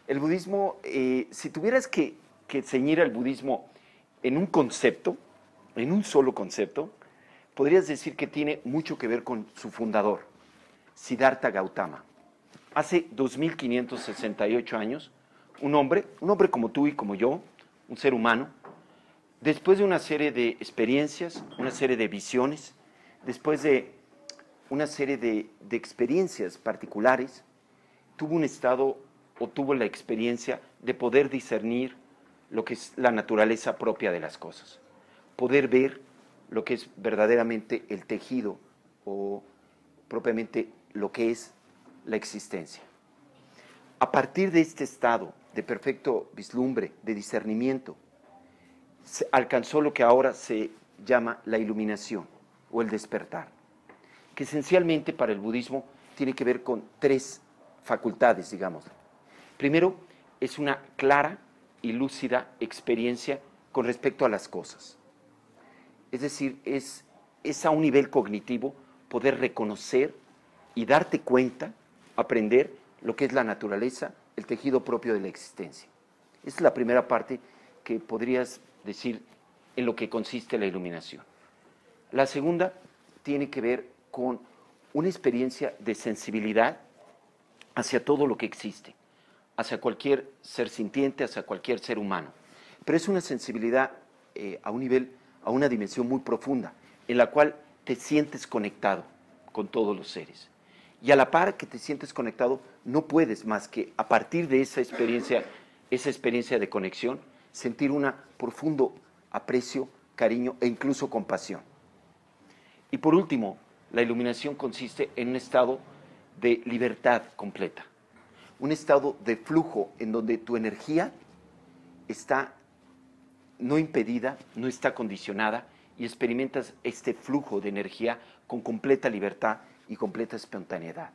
El budismo, si tuvieras que ceñir al budismo en un concepto, en un solo concepto, podrías decir que tiene mucho que ver con su fundador, Siddhartha Gautama. Hace 2568 años, un hombre como tú y como yo, un ser humano, después de una serie de experiencias, una serie de visiones, después de una serie de experiencias particulares, tuvo un estado o tuvo la experiencia de poder discernir lo que es la naturaleza propia de las cosas, poder ver lo que es verdaderamente el tejido o propiamente lo que es la existencia. A partir de este estado de perfecto vislumbre, de discernimiento, se alcanzó lo que ahora se llama la iluminación o el despertar, que esencialmente para el budismo tiene que ver con tres facultades, digamos. Primero, es una clara y lúcida experiencia con respecto a las cosas. Es decir, es a un nivel cognitivo poder reconocer y darte cuenta, aprender lo que es la naturaleza, el tejido propio de la existencia. Esa es la primera parte que podrías decir en lo que consiste la iluminación. La segunda tiene que ver con una experiencia de sensibilidad hacia todo lo que existe, hacia cualquier ser sintiente, hacia cualquier ser humano. Pero es una sensibilidad a un nivel, a una dimensión muy profunda, en la cual te sientes conectado con todos los seres. Y a la par que te sientes conectado, no puedes más que a partir de esa experiencia de conexión, sentir un profundo aprecio, cariño e incluso compasión. Y por último, la iluminación consiste en un estado de libertad completa, un estado de flujo en donde tu energía está no impedida, no está condicionada y experimentas este flujo de energía con completa libertad y completa espontaneidad.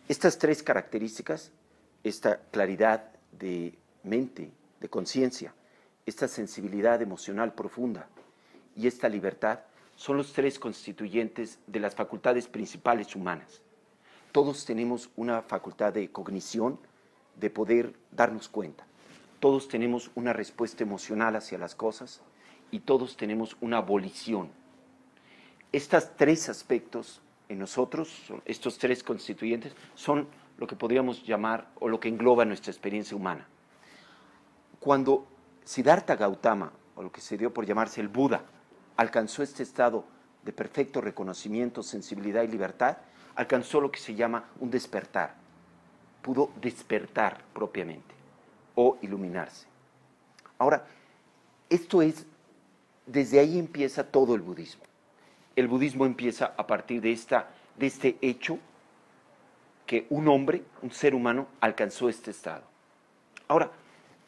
Estas tres características, esta claridad de mente, de conciencia, esta sensibilidad emocional profunda y esta libertad, son los tres constituyentes de las facultades principales humanas. Todos tenemos una facultad de cognición, de poder darnos cuenta. Todos tenemos una respuesta emocional hacia las cosas y todos tenemos una volición. Estos tres aspectos en nosotros, estos tres constituyentes, son lo que podríamos llamar o lo que engloba nuestra experiencia humana. Cuando Siddhartha Gautama, o lo que se dio por llamarse el Buda, alcanzó este estado de perfecto reconocimiento, sensibilidad y libertad, alcanzó lo que se llama un despertar. Pudo despertar propiamente o iluminarse. Ahora, desde ahí empieza todo el budismo. El budismo empieza a partir de este hecho que un hombre, un ser humano, alcanzó este estado. Ahora,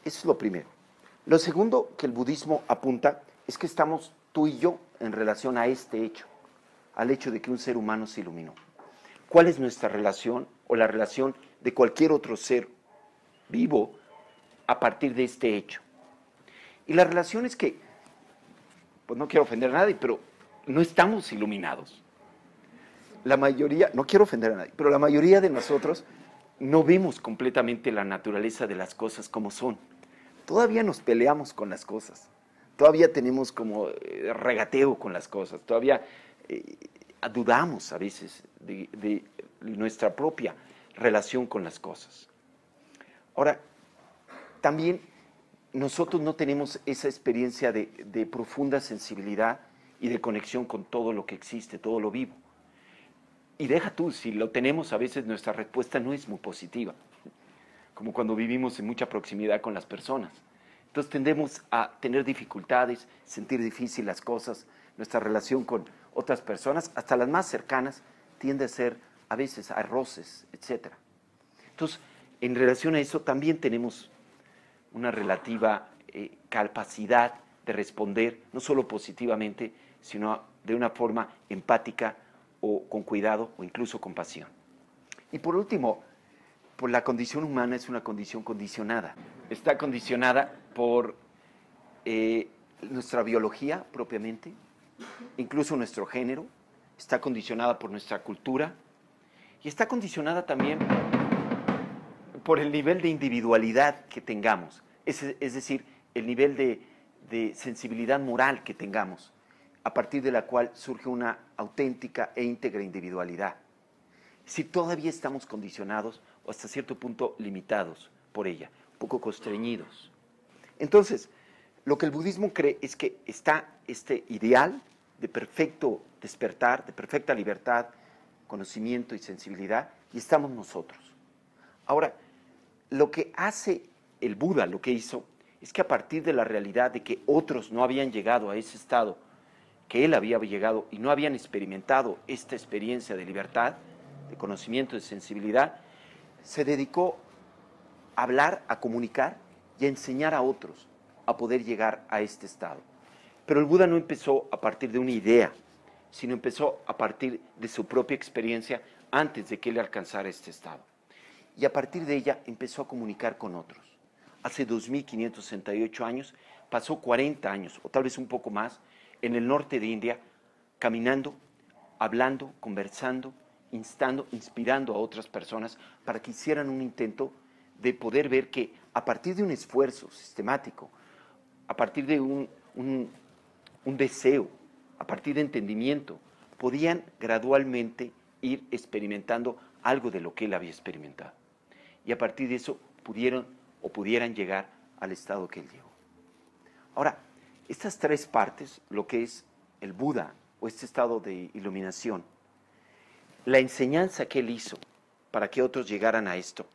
eso es lo primero. Lo segundo que el budismo apunta es que estamos tú y yo en relación a este hecho, al hecho de que un ser humano se iluminó. ¿Cuál es nuestra relación o la relación de cualquier otro ser vivo a partir de este hecho? Y la relación es que, pues no quiero ofender a nadie, pero no estamos iluminados. La mayoría, no quiero ofender a nadie, pero la mayoría de nosotros no vemos completamente la naturaleza de las cosas como son. Todavía nos peleamos con las cosas, todavía tenemos como regateo con las cosas, todavía dudamos a veces de nuestra propia relación con las cosas. Ahora, también nosotros no tenemos esa experiencia de profunda sensibilidad y de conexión con todo lo que existe, todo lo vivo. Y deja tú, si lo tenemos, a veces nuestra respuesta no es muy positiva, como cuando vivimos en mucha proximidad con las personas. Entonces tendemos a tener dificultades, sentir difícil las cosas, nuestra relación con otras personas, hasta las más cercanas, tiende a ser a veces a roces, etc. Entonces, en relación a eso, también tenemos una relativa capacidad de responder, no solo positivamente, sino de una forma empática o con cuidado o incluso con pasión. Y por último, pues la condición humana es una condición condicionada. Está condicionada por nuestra biología propiamente, incluso nuestro género, está condicionada por nuestra cultura y está condicionada también por el nivel de individualidad que tengamos, es decir, el nivel de sensibilidad moral que tengamos, a partir de la cual surge una auténtica e íntegra individualidad. Si todavía estamos condicionados o hasta cierto punto limitados por ella, un poco constreñidos. Entonces, lo que el budismo cree es que está este ideal de perfecto despertar, de perfecta libertad, conocimiento y sensibilidad, y estamos nosotros. Ahora, lo que hace el Buda, lo que hizo, es que a partir de la realidad de que otros no habían llegado a ese estado que él había llegado y no habían experimentado esta experiencia de libertad, de conocimiento, de sensibilidad, se dedicó a hablar, a comunicar y a enseñar a otros a poder llegar a este estado. Pero el Buda no empezó a partir de una idea, sino empezó a partir de su propia experiencia antes de que él alcanzara este estado. Y a partir de ella empezó a comunicar con otros. Hace 2568 años, pasó 40 años, o tal vez un poco más, en el norte de India, caminando, hablando, conversando, instando, inspirando a otras personas para que hicieran un intento de poder ver que a partir de un esfuerzo sistemático, a partir de un deseo, a partir de entendimiento, podían gradualmente ir experimentando algo de lo que él había experimentado. Y a partir de eso pudieran llegar al estado que él llegó. Ahora, estas tres partes, lo que es el Buda o este estado de iluminación, la enseñanza que él hizo para que otros llegaran a esto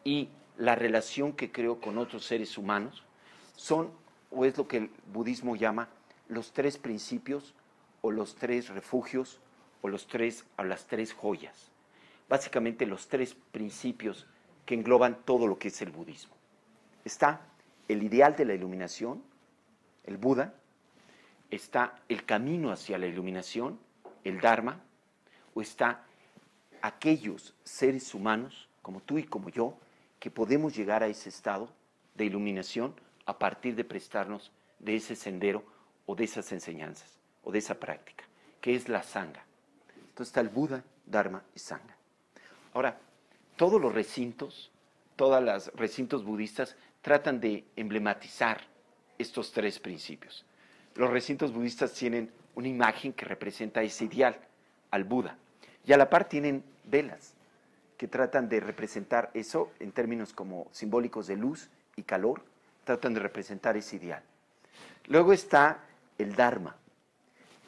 y la relación que creó con otros seres humanos son, o es lo que el budismo llama, los tres principios o los tres refugios o las tres joyas. Básicamente los tres principios que engloban todo lo que es el budismo. Está el ideal de la iluminación, el Buda, está el camino hacia la iluminación, el Dharma, o está aquellos seres humanos, como tú y como yo, que podemos llegar a ese estado de iluminación a partir de prestarnos de ese sendero o de esas enseñanzas o de esa práctica, que es la Sangha. Entonces está el Buda, Dharma y Sangha. Ahora, todos los recintos, todos los recintos budistas tratan de emblematizar estos tres principios. Los recintos budistas tienen una imagen que representa ese ideal, al Buda, y a la par tienen velas que tratan de representar eso en términos como simbólicos de luz y calor, tratan de representar ese ideal. Luego está el Dharma.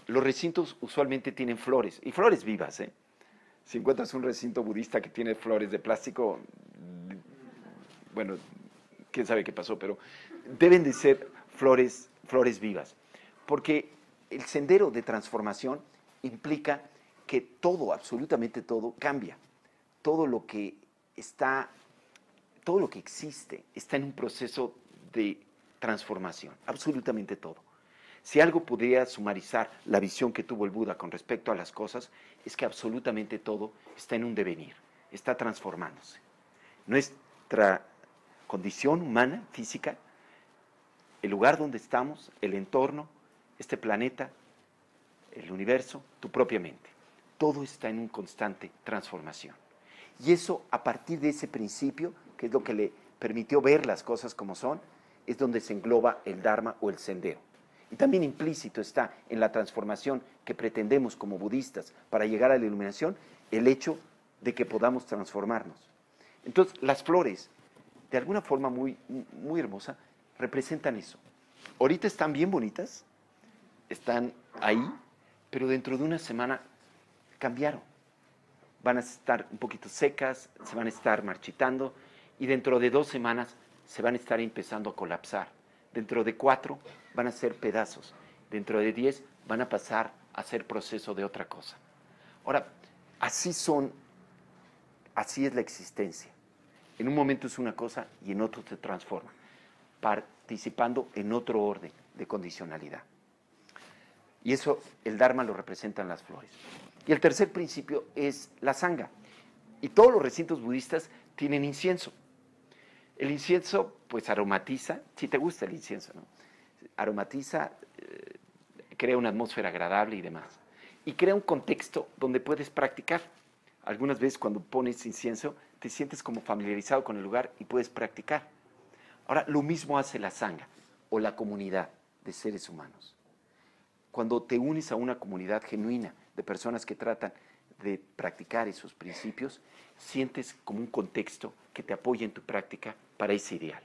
Los recintos usualmente tienen flores, y flores vivas, ¿eh? Si encuentras un recinto budista que tiene flores de plástico, bueno, quién sabe qué pasó, pero deben de ser flores vivas, porque el sendero de transformación implica que todo, absolutamente todo, cambia. Todo lo que existe está en un proceso de transformación, absolutamente todo. Si algo pudiera sumarizar la visión que tuvo el Buda con respecto a las cosas, es que absolutamente todo está en un devenir, está transformándose. Nuestra condición humana, física, el lugar donde estamos, el entorno, este planeta, el universo, tu propia mente, todo está en una constante transformación. Y eso, a partir de ese principio, que es lo que le permitió ver las cosas como son, es donde se engloba el Dharma o el sendero. Y también implícito está en la transformación que pretendemos como budistas para llegar a la iluminación, el hecho de que podamos transformarnos. Entonces, las flores, de alguna forma muy, muy hermosa, representan eso. Ahorita están bien bonitas, están ahí, pero dentro de una semana cambiaron. Van a estar un poquito secas, se van a estar marchitando, y dentro de 2 semanas se van a estar empezando a colapsar. Dentro de 4 van a ser pedazos. Dentro de 10 van a pasar a ser proceso de otra cosa. Ahora, así es la existencia. En un momento es una cosa y en otro se transforma, participando en otro orden de condicionalidad. Y eso, el Dharma lo representan las flores. Y el tercer principio es la Sangha. Y todos los recintos budistas tienen incienso. El incienso, pues, aromatiza, si te gusta el incienso, ¿no? Aromatiza, crea una atmósfera agradable y demás. Y crea un contexto donde puedes practicar. Algunas veces cuando pones incienso te sientes como familiarizado con el lugar y puedes practicar. Ahora, lo mismo hace la sangha o la comunidad de seres humanos. Cuando te unes a una comunidad genuina de personas que tratan de practicar esos principios, sientes como un contexto que te apoya en tu práctica para ese ideal.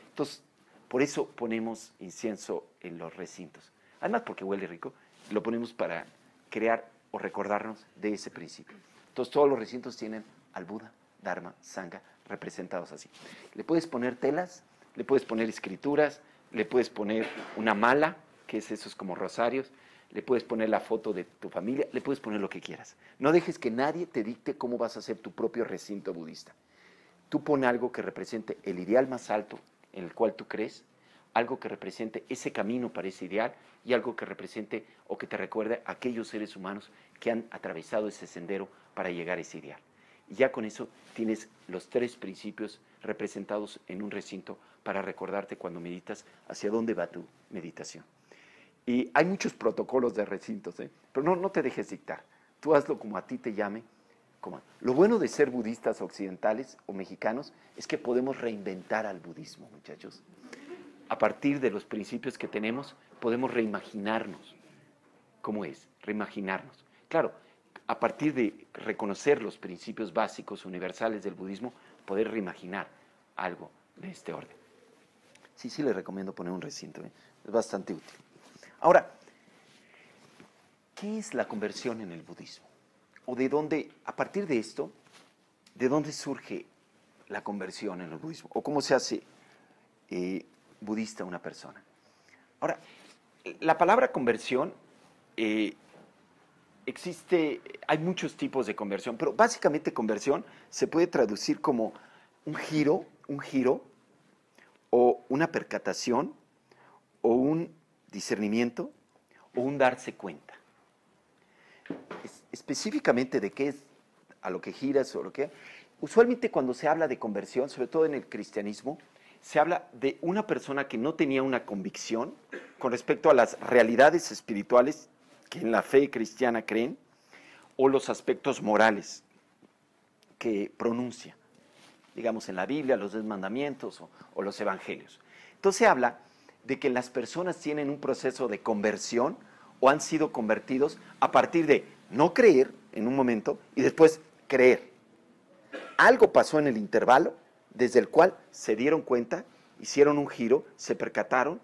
Entonces, por eso ponemos incienso en los recintos. Además, porque huele rico, lo ponemos para crear o recordarnos de ese principio. Entonces, todos los recintos tienen al Buda, Dharma, Sangha representados así. Le puedes poner telas, le puedes poner escrituras, le puedes poner una mala, que es esos como rosarios, le puedes poner la foto de tu familia, le puedes poner lo que quieras. No dejes que nadie te dicte cómo vas a hacer tu propio recinto budista. Tú pon algo que represente el ideal más alto en el cual tú crees, algo que represente ese camino para ese ideal y algo que represente o que te recuerde a aquellos seres humanos que han atravesado ese sendero para llegar a ese ideal. Y ya con eso tienes los 3 principios representados en un recinto para recordarte cuando meditas hacia dónde va tu meditación. Y hay muchos protocolos de recintos, pero no te dejes dictar. Tú hazlo como a ti te llame. Lo bueno de ser budistas occidentales o mexicanos es que podemos reinventar al budismo, muchachos. A partir de los principios que tenemos, podemos reimaginarnos. ¿Cómo es? Reimaginarnos. Claro, a partir de reconocer los principios básicos, universales del budismo, poder reimaginar algo de este orden. Sí, les recomiendo poner un recinto, es bastante útil. Ahora, ¿qué es la conversión en el budismo? ¿O de dónde, a partir de esto, de dónde surge la conversión en el budismo? ¿O cómo se hace budista una persona? Ahora, la palabra conversión existe, hay muchos tipos de conversión, pero básicamente conversión se puede traducir como un giro, o una percatación, o un discernimiento, o un darse cuenta. Específicamente de qué es a lo que giras o lo que... Usualmente cuando se habla de conversión, sobre todo en el cristianismo, se habla de una persona que no tenía una convicción con respecto a las realidades espirituales que en la fe cristiana creen, o los aspectos morales que pronuncia, digamos en la Biblia, los 10 mandamientos o los evangelios. Entonces se habla de que las personas tienen un proceso de conversión o han sido convertidos a partir de no creer en un momento y después creer. Algo pasó en el intervalo desde el cual se dieron cuenta, hicieron un giro, se percataron,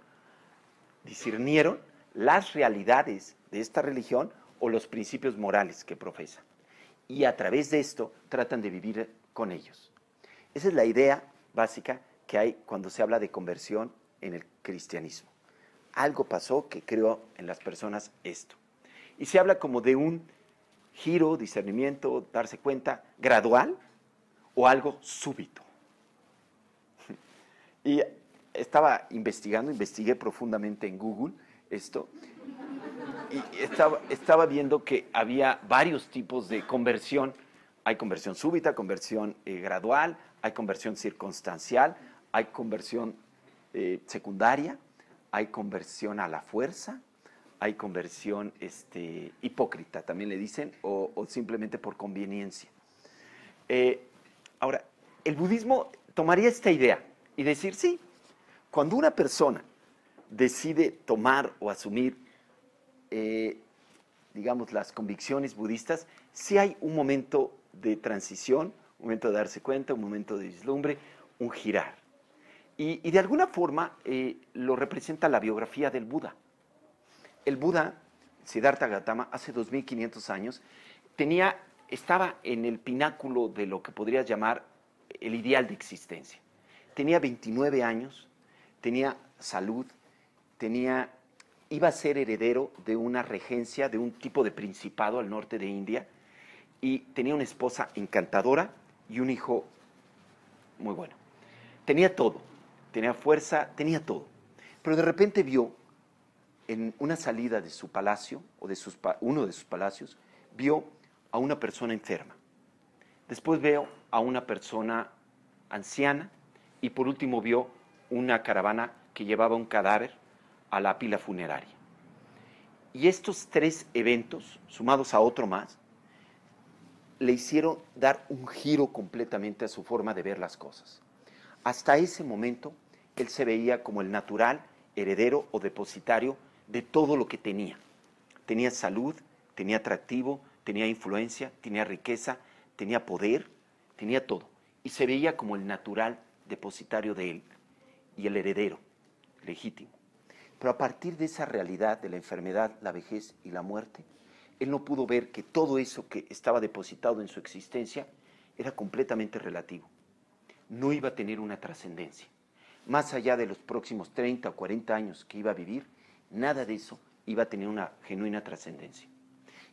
discernieron las realidades de esta religión o los principios morales que profesan. Y a través de esto tratan de vivir con ellos. Esa es la idea básica que hay cuando se habla de conversión en el cristianismo. Algo pasó que creó en las personas esto. Y se habla como de un giro, discernimiento, darse cuenta gradual o algo súbito. Y investigué profundamente en Google esto, y estaba viendo que había varios tipos de conversión. Hay conversión súbita, conversión gradual, hay conversión circunstancial, hay conversión secundaria, hay conversión a la fuerza, hay conversión hipócrita, también le dicen, o simplemente por conveniencia. Ahora, el budismo tomaría esta idea y decir, sí, cuando una persona decide tomar o asumir, digamos, las convicciones budistas, sí hay un momento de transición, un momento de darse cuenta, un momento de vislumbre, un girar. Y de alguna forma lo representa la biografía del Buda. El Buda, Siddhartha Gautama, hace 2500 años, estaba en el pináculo de lo que podrías llamar el ideal de existencia. Tenía 29 años, tenía salud, iba a ser heredero de una regencia, de un tipo de principado al norte de India, y tenía una esposa encantadora y un hijo muy bueno. Tenía todo, tenía fuerza, tenía todo. Pero de repente vio en una salida de su palacio, o de uno de sus palacios, vio a una persona enferma. Después veo a una persona anciana y por último vio una caravana que llevaba un cadáver a la pila funeraria. Y estos 3 eventos, sumados a otro más, le hicieron dar un giro completamente a su forma de ver las cosas. Hasta ese momento, él se veía como el natural heredero o depositario de todo lo que tenía. Tenía salud, tenía atractivo, tenía influencia, tenía riqueza, tenía poder, tenía todo. Y se veía como el natural depositario de él y el heredero legítimo. Pero a partir de esa realidad de la enfermedad, la vejez y la muerte, él no pudo ver que todo eso que estaba depositado en su existencia era completamente relativo. No iba a tener una trascendencia. Más allá de los próximos 30 o 40 años que iba a vivir, nada de eso iba a tener una genuina trascendencia.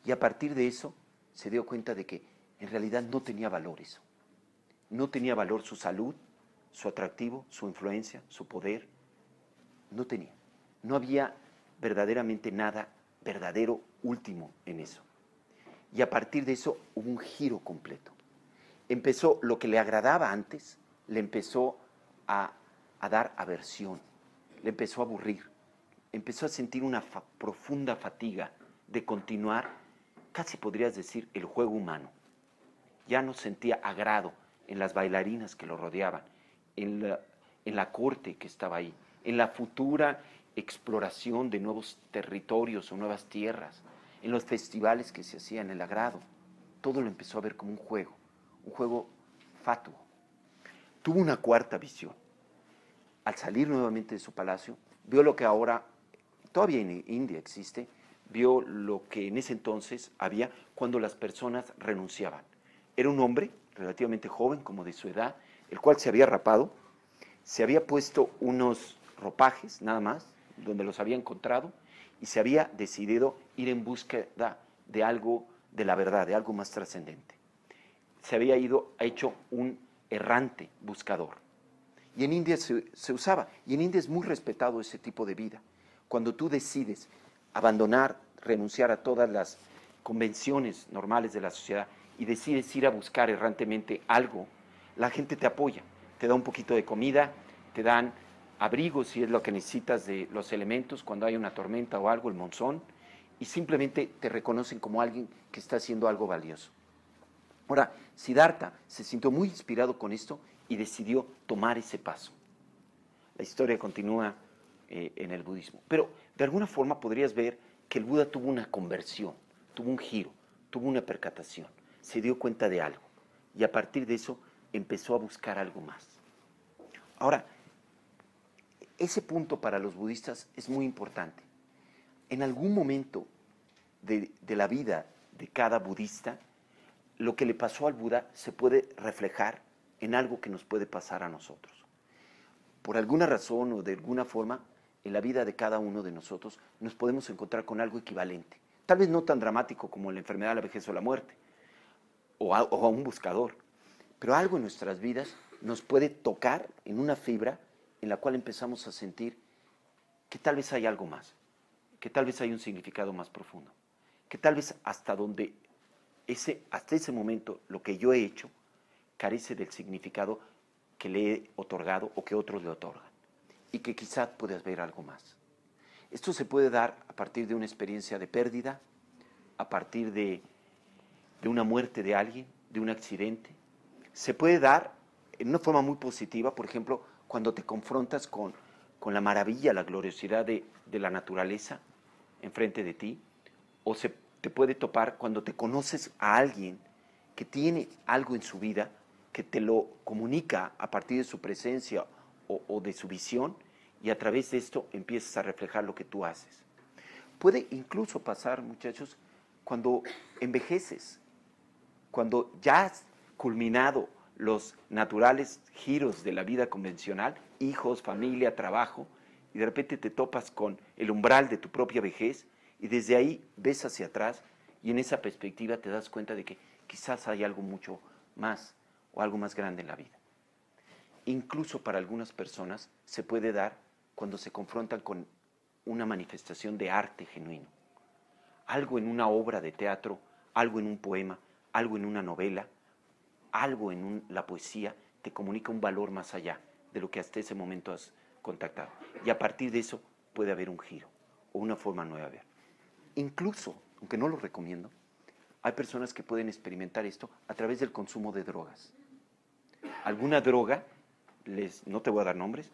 Y a partir de eso se dio cuenta de que en realidad no tenía valor eso. No tenía valor su salud, su atractivo, su influencia, su poder. No tenía. No había verdaderamente nada verdadero último en eso. Y a partir de eso hubo un giro completo. Empezó lo que le agradaba antes, le empezó a dar aversión, le empezó a aburrir, empezó a sentir una profunda fatiga de continuar, casi podrías decir, el juego humano. Ya no sentía agrado en las bailarinas que lo rodeaban, en la corte que estaba ahí, en la futura exploración de nuevos territorios o nuevas tierras, en los festivales que se hacían, el agrado. Todo lo empezó a ver como un juego fatuo. Tuvo una cuarta visión. Al salir nuevamente de su palacio, vio lo que ahora, todavía en India existe, vio lo que en ese entonces había cuando las personas renunciaban. Era un hombre relativamente joven, como de su edad, el cual se había rapado, se había puesto unos ropajes, nada más, donde los había encontrado, y se había decidido ir en búsqueda de algo, de la verdad, de algo más trascendente. Se había hecho un errante buscador. Y en India se usaba, y en India es muy respetado ese tipo de vida. Cuando tú decides abandonar, renunciar a todas las convenciones normales de la sociedad y decides ir a buscar errantemente algo, la gente te apoya, te da un poquito de comida, te dan abrigo si es lo que necesitas de los elementos cuando hay una tormenta o algo, el monzón, y simplemente te reconocen como alguien que está haciendo algo valioso. Ahora, Siddhartha se sintió muy inspirado con esto y decidió tomar ese paso. La historia continúa en el budismo. Pero de alguna forma podrías ver que el Buda tuvo una conversión, tuvo un giro, tuvo una percatación, se dio cuenta de algo y a partir de eso empezó a buscar algo más. Ahora, ese punto para los budistas es muy importante. En algún momento de la vida de cada budista, lo que le pasó al Buda se puede reflejar en algo que nos puede pasar a nosotros. Por alguna razón o de alguna forma, en la vida de cada uno de nosotros nos podemos encontrar con algo equivalente. Tal vez no tan dramático como la enfermedad, la vejez o la muerte, o a un buscador, pero algo en nuestras vidas nos puede tocar en una fibra en la cual empezamos a sentir que tal vez hay algo más, que tal vez hay un significado más profundo, que tal vez hasta ese momento lo que yo he hecho carece del significado que le he otorgado o que otros le otorgan y que quizás puedas ver algo más. Esto se puede dar a partir de una experiencia de pérdida, a partir de una muerte de alguien, de un accidente. Se puede dar en una forma muy positiva, por ejemplo, cuando te confrontas con la maravilla, la gloriosidad de la naturaleza enfrente de ti, o se te puede topar cuando te conoces a alguien que tiene algo en su vida, que te lo comunica a partir de su presencia o de su visión, y a través de esto empiezas a reflejar lo que tú haces. Puede incluso pasar, muchachos, cuando envejeces, cuando ya has culminado los naturales giros de la vida convencional, hijos, familia, trabajo, y de repente te topas con el umbral de tu propia vejez, y desde ahí ves hacia atrás, y en esa perspectiva te das cuenta de que quizás hay algo mucho más o algo más grande en la vida. Incluso para algunas personas se puede dar cuando se confrontan con una manifestación de arte genuino. Algo en una obra de teatro, algo en un poema, algo en una novela, algo en la poesía te comunica un valor más allá de lo que hasta ese momento has contactado. Y a partir de eso puede haber un giro o una forma nueva de ver. Incluso, aunque no lo recomiendo, hay personas que pueden experimentar esto a través del consumo de drogas. Alguna droga, no te voy a dar nombres,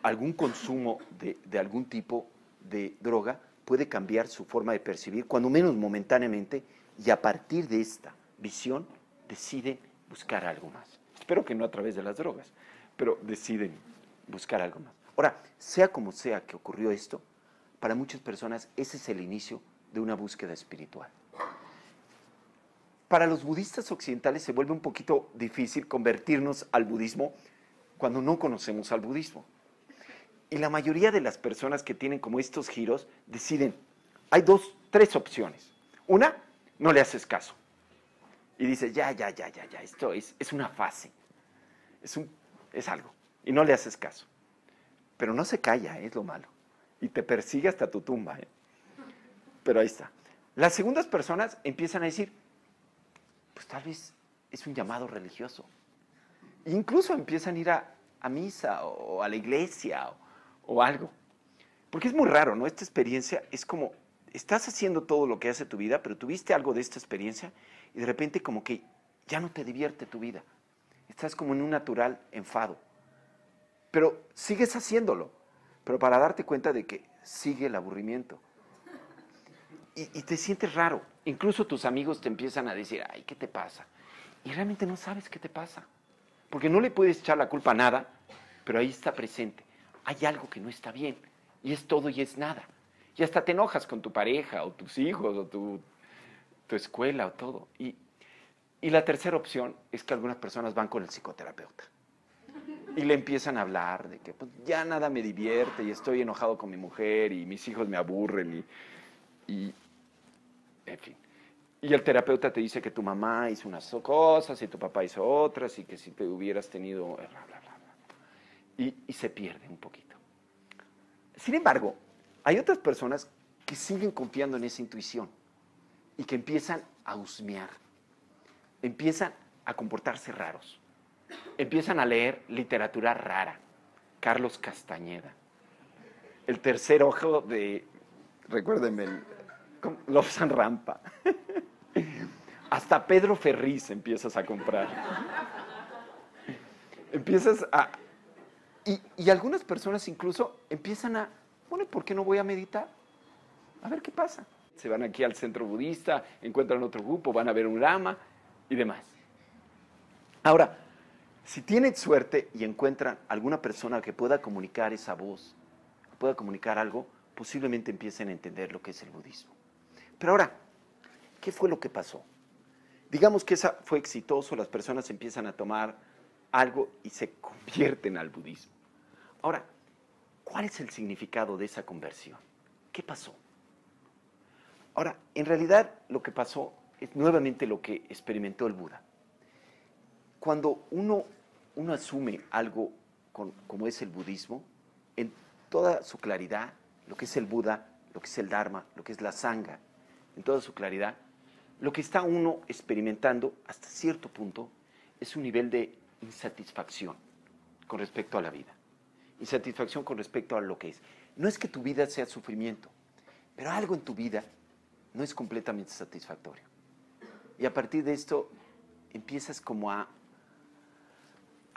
algún consumo de algún tipo de droga puede cambiar su forma de percibir, cuando menos momentáneamente, y a partir de esta visión deciden buscar algo más. Espero que no a través de las drogas, pero deciden buscar algo más. Ahora, sea como sea que ocurrió esto, para muchas personas ese es el inicio de una búsqueda espiritual. Para los budistas occidentales se vuelve un poquito difícil convertirnos al budismo cuando no conocemos al budismo. Y la mayoría de las personas que tienen como estos giros deciden, hay tres opciones. Una, no le haces caso. Y dices, ya, esto es una fase, es algo. Y no le haces caso. Pero no se calla, es lo malo. Y te persigue hasta tu tumba. Pero ahí está. Las segundas personas empiezan a decir, pues tal vez es un llamado religioso. E incluso empiezan a ir a misa o a la iglesia o algo. Porque es muy raro, ¿no? Esta experiencia es como, estás haciendo todo lo que hace tu vida, pero tuviste algo de esta experiencia y de repente como que ya no te divierte tu vida. Estás como en un natural enfado. Pero sigues haciéndolo, pero para darte cuenta de que sigue el aburrimiento. Y te sientes raro. Incluso tus amigos te empiezan a decir, ay, ¿qué te pasa? Y realmente no sabes qué te pasa. Porque no le puedes echar la culpa a nada, pero ahí está presente. Hay algo que no está bien. Y es todo y es nada. Y hasta te enojas con tu pareja, o tus hijos, o tu escuela, o todo. Y la tercera opción es que algunas personas van con el psicoterapeuta. Y le empiezan a hablar de que pues, ya nada me divierte, y estoy enojado con mi mujer, y mis hijos me aburren, y en fin. Y el terapeuta te dice que tu mamá hizo unas cosas y tu papá hizo otras y que si te hubieras tenido... bla, bla, bla, bla. Y se pierde un poquito. Sin embargo, hay otras personas que siguen confiando en esa intuición y que empiezan a husmear, empiezan a comportarse raros, empiezan a leer literatura rara. Carlos Castañeda. El tercer ojo de... Recuérdenme, Lobsang Rampa. Hasta Pedro Ferriz empiezas a comprar. Empiezas a... Y algunas personas incluso empiezan a... Bueno, ¿por qué no voy a meditar? A ver qué pasa. Se van aquí al centro budista, encuentran otro grupo, van a ver un lama y demás. Ahora, si tienen suerte y encuentran alguna persona que pueda comunicar esa voz, que pueda comunicar algo, posiblemente empiecen a entender lo que es el budismo. Pero ahora, ¿qué fue lo que pasó? Digamos que esa fue exitoso, las personas empiezan a tomar algo y se convierten al budismo. Ahora, ¿cuál es el significado de esa conversión? ¿Qué pasó? Ahora, en realidad lo que pasó es nuevamente lo que experimentó el Buda. Cuando uno asume algo como es el budismo, en toda su claridad, lo que es el Buda, lo que es el Dharma, lo que es la Sangha, en toda su claridad, lo que está uno experimentando hasta cierto punto es un nivel de insatisfacción con respecto a la vida. Insatisfacción con respecto a lo que es. No es que tu vida sea sufrimiento, pero algo en tu vida no es completamente satisfactorio. Y a partir de esto empiezas como a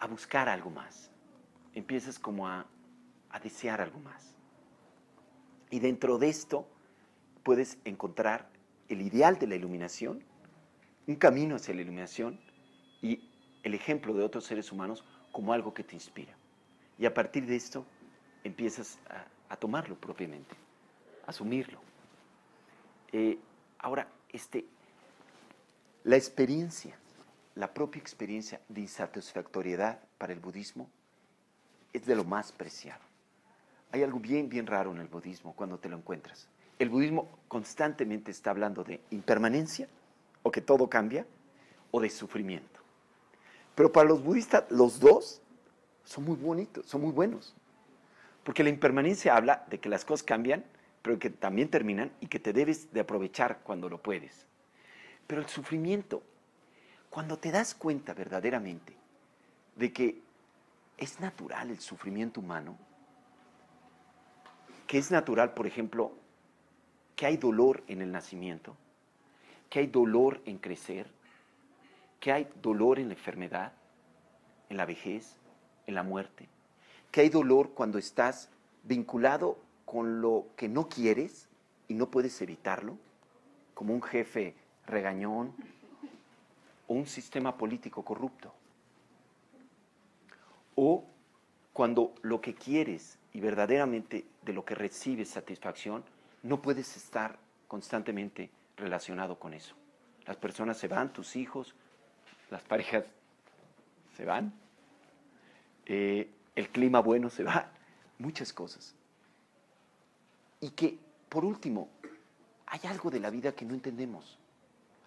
buscar algo más. Empiezas como a desear algo más. Y dentro de esto puedes encontrar el ideal de la iluminación, un camino hacia la iluminación y el ejemplo de otros seres humanos como algo que te inspira. Y a partir de esto empiezas a tomarlo propiamente, a asumirlo. Ahora, la experiencia, la propia experiencia de insatisfactoriedad para el budismo es de lo más preciado. Hay algo bien, bien raro en el budismo cuando te lo encuentras. El budismo constantemente está hablando de impermanencia, o que todo cambia, o de sufrimiento. Pero para los budistas, los dos son muy bonitos, son muy buenos. Porque la impermanencia habla de que las cosas cambian, pero que también terminan y que te debes de aprovechar cuando lo puedes. Pero el sufrimiento, cuando te das cuenta verdaderamente de que es natural el sufrimiento humano, que es natural, por ejemplo, que hay dolor en el nacimiento, que hay dolor en crecer, que hay dolor en la enfermedad, en la vejez, en la muerte, que hay dolor cuando estás vinculado con lo que no quieres y no puedes evitarlo, como un jefe regañón o un sistema político corrupto. O cuando lo que quieres y verdaderamente de lo que recibes satisfacción, no puedes estar constantemente relacionado con eso. Las personas se van, tus hijos, las parejas se van, el clima bueno se va, muchas cosas. Y que, por último, hay algo de la vida que no entendemos.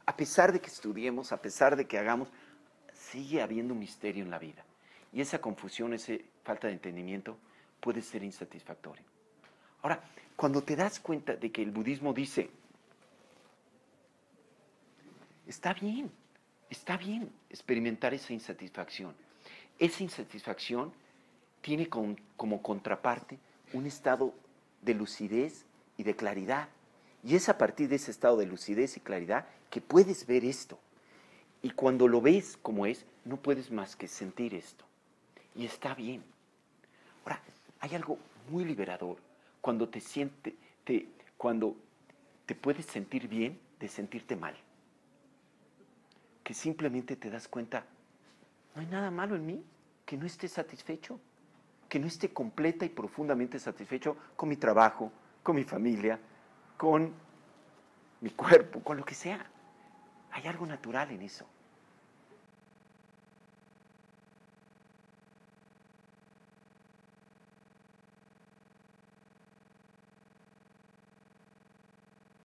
A pesar de que estudiemos, a pesar de que hagamos, sigue habiendo un misterio en la vida. Y esa confusión, esa falta de entendimiento puede ser insatisfactorio. Ahora, cuando te das cuenta de que el budismo dice, está bien experimentar esa insatisfacción. Esa insatisfacción tiene como contraparte un estado de lucidez y de claridad. Y es a partir de ese estado de lucidez y claridad que puedes ver esto. Y cuando lo ves como es, no puedes más que sentir esto. Y está bien. Ahora, hay algo muy liberador cuando cuando te puedes sentir bien de sentirte mal. Que simplemente te das cuenta, no hay nada malo en mí, que no esté satisfecho, que no esté completa y profundamente satisfecho con mi trabajo, con mi familia, con mi cuerpo, con lo que sea. Hay algo natural en eso.